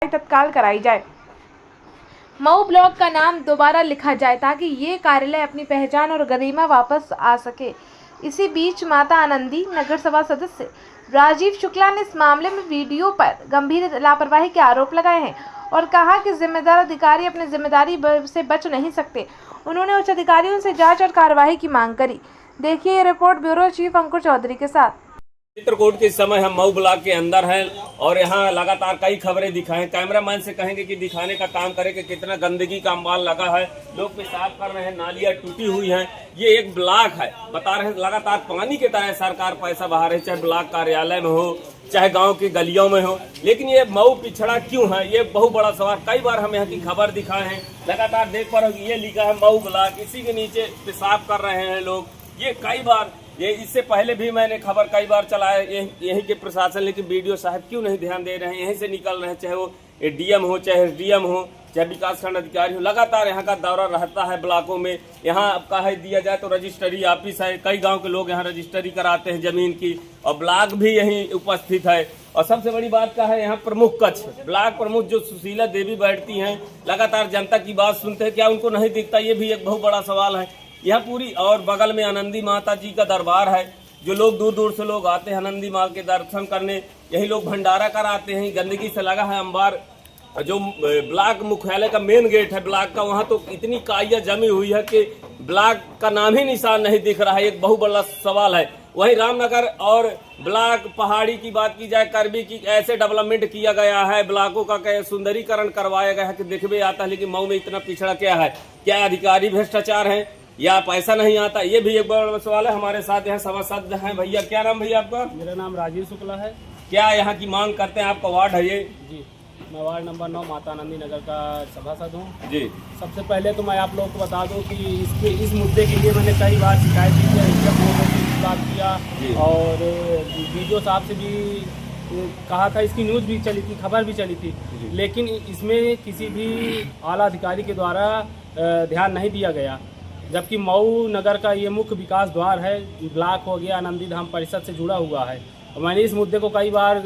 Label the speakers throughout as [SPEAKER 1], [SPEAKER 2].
[SPEAKER 1] तत्काल कराई जाए। मऊ ब्लॉक का नाम दोबारा लिखा जाए ताकि ये कार्यालय अपनी पहचान और गरिमा वापस आ सके। इसी बीच माता आनंदी नगर सभा सदस्य राजीव शुक्ला ने इस मामले में वीडियो पर गंभीर लापरवाही के आरोप लगाए हैं और कहा कि जिम्मेदार अधिकारी अपनी जिम्मेदारी से बच नहीं सकते। उन्होंने उच्च अधिकारियों से जांच और कार्रवाई की मांग करी। देखिए ये रिपोर्ट ब्यूरो चीफ अंकुर चौधरी के साथ।
[SPEAKER 2] चित्रकूट के समय हम मऊ ब्लॉक के अंदर हैं और यहाँ लगातार कई खबरें दिखाएं। कैमरामैन से कहेंगे कि दिखाने का काम करें कि कितना गंदगी का माल लगा है, लोग पेशाब कर रहे हैं, नालियां टूटी हुई हैं। ये एक ब्लॉक है, बता रहे हैं लगातार पानी की तरह सरकार पैसा बहा रही है, चाहे ब्लॉक कार्यालय में हो चाहे गांव की गलियों में हो। लेकिन ये मऊ पिछड़ा क्यों है, ये बहुत बड़ा सवाल। कई बार हम यहाँ की खबर दिखाए हैं, लगातार देख पा रहे हो ये लिखा है मऊ ब्लॉक, इसी के नीचे पेशाब कर रहे हैं लोग। ये कई बार ये इससे पहले भी मैंने खबर कई बार चलाया यहीं के प्रशासन, लेकिन वीडियो साहब क्यों नहीं ध्यान दे रहे हैं, यहीं से निकल रहे हैं, चाहे वो डीएम हो चाहे एसडीएम हो चाहे विकासखंड अधिकारी हो। लगातार यहाँ का दौरा रहता है ब्लॉकों में। यहाँ आपका है दिया जाए तो रजिस्ट्री ऑफिस है, कई गांव के लोग यहाँ रजिस्ट्री कराते हैं जमीन की, और ब्लॉक भी यहीं उपस्थित है। और सबसे बड़ी बात का है यहाँ प्रमुख कक्ष, ब्लॉक प्रमुख जो सुशीला देवी बैठती हैं, लगातार जनता की बात सुनते हैं, क्या उनको नहीं दिखता, ये भी एक बहुत बड़ा सवाल है। यहाँ पूरी और बगल में आनंदी माता जी का दरबार है, जो लोग दूर दूर से लोग आते हैं आनंदी माँ के दर्शन करने, यही लोग भंडारा कराते हैं। गंदगी से लगा है अंबार, जो ब्लॉक मुख्यालय का मेन गेट है ब्लॉक का, वहाँ तो इतनी काइया जमी हुई है कि ब्लॉक का नाम ही निशान नहीं दिख रहा है, एक बहुत बड़ा सवाल है। वहीं रामनगर और ब्लॉक पहाड़ी की बात की जाए, करबी की ऐसे डेवलपमेंट किया गया है, ब्लॉकों का सुंदरीकरण करवाया गया है कि देखने आता है, लेकिन मऊ में इतना पिछड़ा क्या है? क्या अधिकारी भ्रष्टाचार है या पैसा नहीं आता? ये भी एक बड़ा सवाल है। हमारे साथ यहाँ सभासद हैं। भैया क्या नाम भैया आपका?
[SPEAKER 3] मेरा नाम राजीव शुक्ला है।
[SPEAKER 2] क्या यहाँ की मांग करते हैं? आपका वार्ड है ये? जी,
[SPEAKER 3] मैं वार्ड नंबर 9 माता आनंदी नगर का सभासद हूँ। जी, सबसे पहले तो मैं आप लोगों को बता दूं कि इस मुद्दे के लिए मैंने कई बार शिकायत की है, बात किया और वीडियो साहब से भी कहा था, इसकी न्यूज़ भी चली थी, खबर भी चली थी, लेकिन इसमें किसी भी आला अधिकारी के द्वारा ध्यान नहीं दिया गया। जबकि मऊ नगर का ये मुख्य विकास द्वार है, ब्लॉक हो गया, आनंदी धाम परिषद से जुड़ा हुआ है। और मैंने इस मुद्दे को कई बार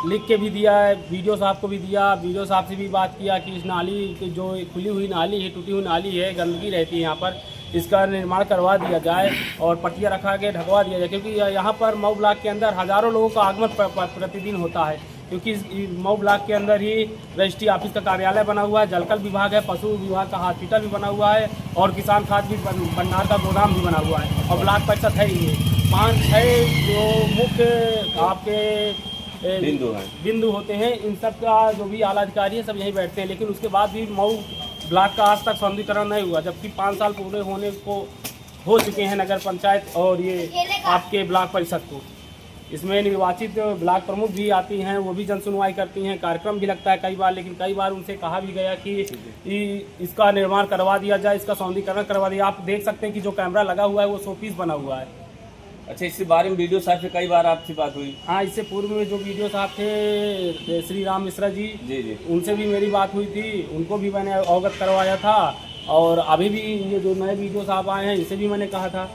[SPEAKER 3] लिख के भी दिया है, वीडियो साहब को भी दिया, वीडियो साहब से भी बात किया कि इस नाली जो खुली हुई नाली है, टूटी हुई नाली है, गंदगी रहती है यहाँ पर, इसका निर्माण करवा दिया जाए और पट्टिया रखा के ढकवा दिया जाए, क्योंकि यहाँ पर मऊ ब्लॉक के अंदर हज़ारों लोगों का आगमन प्रतिदिन होता है। क्योंकि मऊ ब्लॉक के अंदर ही रजिस्ट्री ऑफिस का कार्यालय बना हुआ है, जलकल विभाग है, पशु विभाग का हॉस्पिटल भी बना हुआ है और किसान खाद भी भंडार का गोदाम भी बना हुआ है, और ब्लॉक परिषद है ही। 5-6 जो मुख्य आपके बिंदु होते हैं, इन सब का जो भी आला अधिकारी है सब यहीं बैठते हैं, लेकिन उसके बाद भी मऊ ब्लॉक का आज तक सौंदर्यीकरण नहीं हुआ। जबकि 5 साल पूरे होने को हो चुके हैं नगर पंचायत और ये आपके ब्लॉक परिषद को। इसमें निर्वाचित ब्लॉक प्रमुख भी आती हैं, वो भी जन सुनवाई करती हैं, कार्यक्रम भी लगता है कई बार, लेकिन कई बार उनसे कहा भी गया कि इसका निर्माण करवा दिया जाए, इसका सौंदर्यीकरण करवा दिया। आप देख सकते हैं कि जो कैमरा लगा हुआ है वो 100 पीस बना हुआ है।
[SPEAKER 2] अच्छा, इसके बारे में वीडियो साहब से कई बार आपकी बात हुई?
[SPEAKER 3] हाँ, इससे पूर्व में जो वीडियो साहब थे श्री राम मिश्रा जी, उनसे भी मेरी बात हुई थी, उनको भी मैंने अवगत करवाया था। और अभी भी ये जो नए वीडियो साहब आए हैं इनसे भी मैंने कहा था,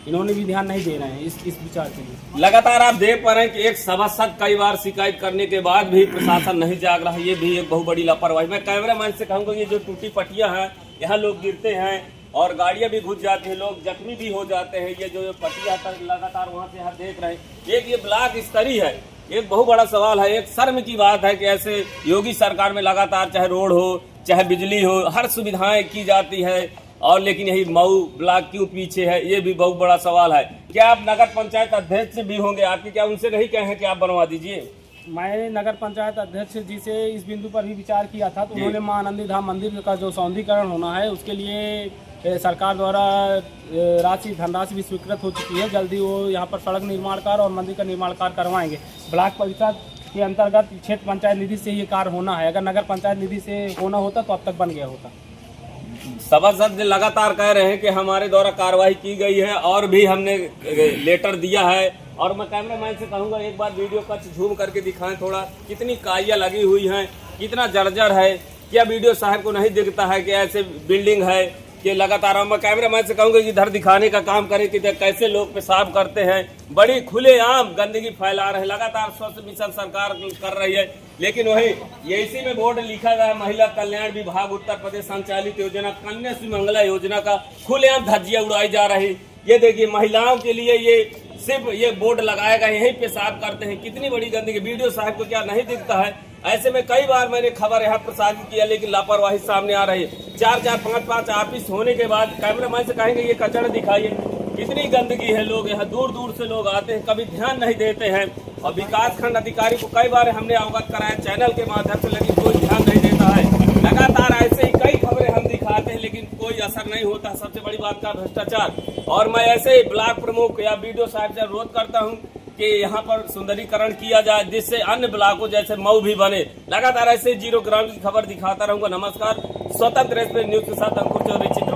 [SPEAKER 3] इन्होंने भी ध्यान नहीं दे रहे हैं इस विचार के लिए।
[SPEAKER 2] लगातार आप देख पा रहे हैं कि एक सभासद कई बार शिकायत करने के बाद भी प्रशासन नहीं जाग रहा है, ये भी एक बहुत बड़ी लापरवाही। मैं कैमरामैन से कहूँगा, ये जो टूटी पट्टियां हैं, यहाँ लोग गिरते हैं और गाड़ियां भी घुस जाती हैं, लोग जख्मी भी हो जाते हैं। ये जो पट्टियां लगातार वहाँ से यहाँ देख रहे हैं, एक ये ब्लॉक स्तरीय है, एक बहुत बड़ा सवाल है। एक शर्म की बात है कि ऐसे योगी सरकार में लगातार चाहे रोड हो चाहे बिजली हो, हर सुविधाएं की जाती है, और लेकिन यही मऊ ब्लॉक क्यों पीछे है, ये भी बहुत बड़ा सवाल है। क्या आप नगर पंचायत अध्यक्ष भी होंगे, आपके क्या उनसे नहीं कहे हैं कि आप बनवा दीजिए?
[SPEAKER 3] मैंने नगर पंचायत अध्यक्ष जी से इस बिंदु पर भी विचार किया था, तो उन्होंने मां आनंदी धाम मंदिर का जो सौंदर्यीकरण होना है उसके लिए सरकार द्वारा धनराशि भी स्वीकृत हो चुकी है। जल्दी वो यहाँ पर सड़क निर्माण कार्य और मंदिर का निर्माण कार्य करवाएंगे। ब्लॉक परिषद के अंतर्गत क्षेत्र पंचायत निधि से ये कार्य होना है, अगर नगर पंचायत निधि से होना होता तो अब तक बन गया होता।
[SPEAKER 2] सभासद लगातार कह रहे हैं कि हमारे द्वारा कार्रवाई की गई है और भी हमने लेटर दिया है। और मैं कैमरामैन से कहूंगा एक बार वीडियो का झूम करके दिखाएं थोड़ा, कितनी काइयां लगी हुई हैं, कितना जर्जर है। क्या वीडियो साहब को नहीं दिखता है कि ऐसे बिल्डिंग है, कि लगातार मैं कैमरामैन से कहूंगा कि इधर दिखाने का काम करें कि कैसे लोग पेशाब करते हैं, बड़ी खुलेआम गंदगी फैला रहे हैं। लगातार स्वच्छ मिशन सरकार कर रही है, लेकिन वही ये इसी में बोर्ड लिखा गया है, महिला कल्याण विभाग उत्तर प्रदेश संचालित योजना कन्या सुमंगला योजना का खुलेआम धज्जियां उड़ाई जा रही। ये देखिए महिलाओं के लिए ये सिर्फ ये बोर्ड लगाया गया, यहीं पेशाब करते हैं। कितनी बड़ी गंदगी, वीडियो साहब को क्या नहीं दिखता है? ऐसे में कई बार मैंने खबर यहाँ प्रसारित किया, लेकिन लापरवाही सामने आ रही है। 4-4, 5-5 ऑफिस होने के बाद कैमरामैन से कहेंगे ये कचरा दिखाइए, कितनी गंदगी है। लोग यहाँ दूर दूर से लोग आते हैं, कभी ध्यान नहीं देते हैं। और विकास खंड अधिकारी को कई बार हमने अवगत कराया चैनल के माध्यम से, लेकिन कोई ध्यान नहीं देता है। लगातार ऐसे ही कई खबरें हम दिखाते हैं, लेकिन कोई असर नहीं होता। सबसे बड़ी बात का भ्रष्टाचार। और मैं ऐसे ही ब्लॉक प्रमुख या बीडीओ साहब से अनुरोध करता हूँ कि यहाँ पर सुंदरीकरण किया जाए, जिससे अन्य ब्लॉकों जैसे मऊ भी बने। लगातार ऐसे जीरो ग्राउंड की खबर दिखाता रहूंगा। नमस्कार, स्वतंत्र एक्सप्रेस न्यूज के साथ अंकुर चौधरी।